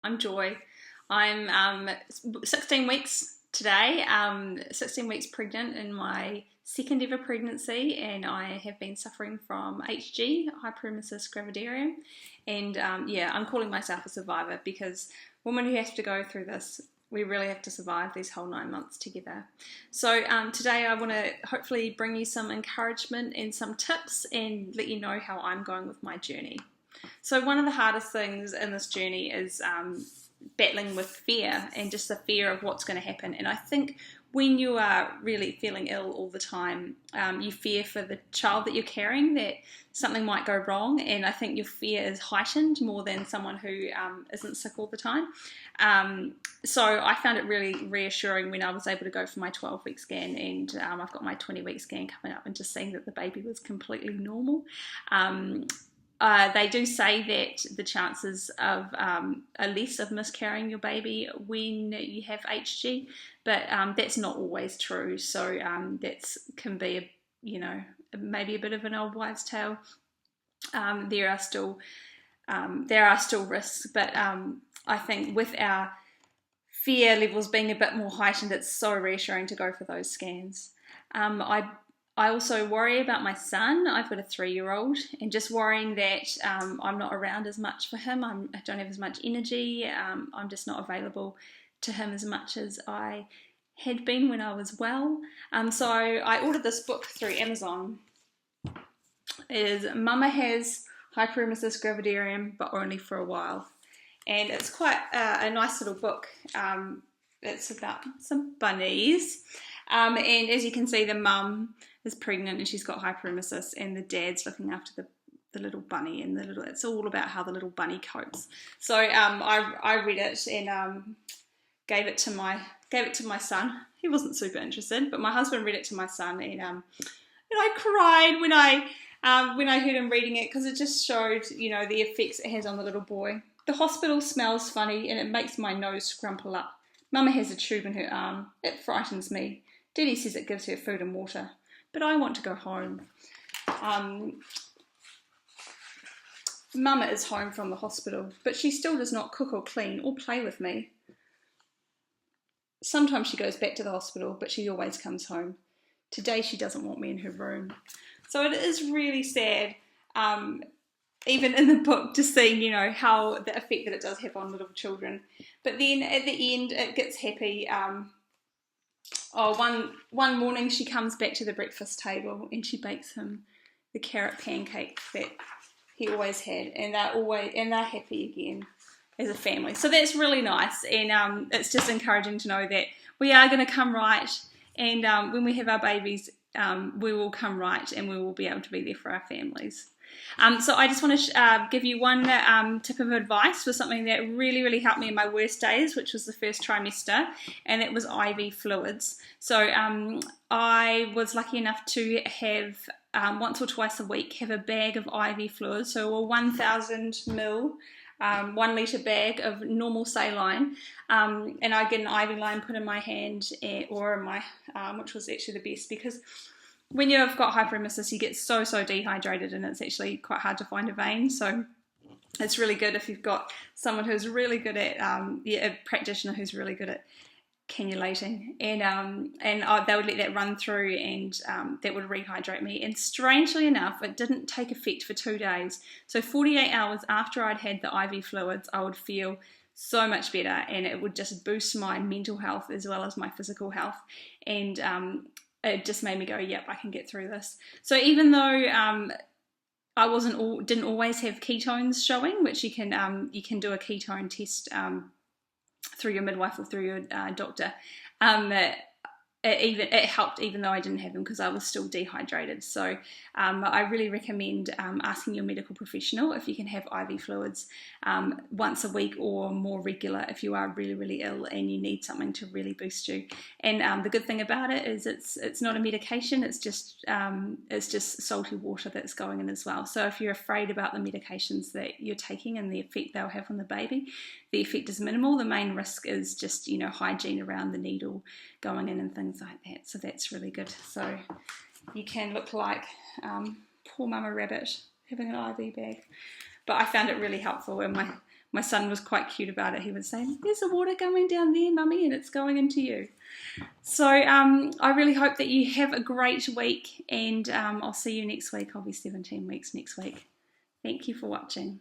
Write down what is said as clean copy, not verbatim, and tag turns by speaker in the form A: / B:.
A: I'm Joy. I'm 16 weeks today, 16 weeks pregnant in my second ever pregnancy, and I have been suffering from HG, hyperemesis gravidarum. And yeah, I'm calling myself a survivor because women who have to go through this, we really have to survive these whole 9 months together. So today I want to hopefully bring you some encouragement and some tips and let you know how I'm going with my journey. So one of the hardest things in this journey is battling with fear and just the fear of what's going to happen. And I think when you are really feeling ill all the time, you fear for the child that you're carrying that something might go wrong. And I think your fear is heightened more than someone who isn't sick all the time. So I found it really reassuring when I was able to go for my 12-week scan, and I've got my 20-week scan coming up, and just seeing that the baby was completely normal. They do say that the chances of are less of miscarrying your baby when you have HG, but that's not always true. So that can be, maybe a bit of an old wives' tale. There are still risks, but I think with our fear levels being a bit more heightened, it's so reassuring to go for those scans. I also worry about my son. I've got a 3-year-old, and just worrying that I'm not around as much for him. I don't have as much energy. I'm just not available to him as much as I had been when I was well. So I ordered this book through Amazon. It is Mama Has Hyperemesis Gravidarum, but only for a while. And it's quite a nice little book. It's about some bunnies. And as you can see, the mum is pregnant and she's got hyperemesis, and the dad's looking after the little bunny, and it's all about how the little bunny copes. So I read it and gave it to my son. He wasn't super interested, but my husband read it to my son, and I cried when I heard him reading it, because it just showed the effects it has on the little boy. The hospital smells funny and it makes my nose scrumple up. Mama has a tube in her arm. It frightens me. Daddy says it gives her food and water, but I want to go home. Mama is home from the hospital, but she still does not cook or clean or play with me. Sometimes she goes back to the hospital, but she always comes home. Today she doesn't want me in her room. So it is really sad, even in the book, just seeing, how the effect that it does have on little children. But then at the end, it gets happy. One morning she comes back to the breakfast table and she bakes him the carrot pancake that he always had, and they're happy again as a family. So that's really nice, and it's just encouraging to know that we are going to come right, and when we have our babies, we will come right, and we will be able to be there for our families. So I just want to give you one tip of advice for something that really, really helped me in my worst days, which was the first trimester, and it was IV fluids. So I was lucky enough to have once or twice a week have a bag of IV fluids, so a 1,000 ml 1 litre bag of normal saline, and I get an IV line put in my hand or in my arm, which was actually the best, because when you've got hyperemesis, you get so dehydrated, and it's actually quite hard to find a vein. So it's really good if you've got someone who's really good at, a practitioner who's really good at cannulating, and they would let that run through, and that would rehydrate me. And strangely enough, it didn't take effect for 2 days. So 48 hours after I'd had the IV fluids, I would feel so much better, and it would just boost my mental health as well as my physical health. And it just made me go, yep, I can get through this. So even though I didn't always have ketones showing, which you can do a ketone test through your midwife or through your doctor. It helped even though I didn't have them, because I was still dehydrated. So I really recommend asking your medical professional if you can have IV fluids once a week or more regular if you are really, really ill and you need something to really boost you. And the good thing about it is it's not a medication. It's just salty water that's going in as well. So if you're afraid about the medications that you're taking and the effect they'll have on the baby, the effect is minimal. The main risk is just hygiene around the needle going in and things like that. So that's really good. So you can look like poor Mama Rabbit having an IV bag. But I found it really helpful, and my son was quite cute about it. He was saying, there's the water going down there, Mummy, and it's going into you. So I really hope that you have a great week, and I'll see you next week. I'll be 17 weeks next week. Thank you for watching.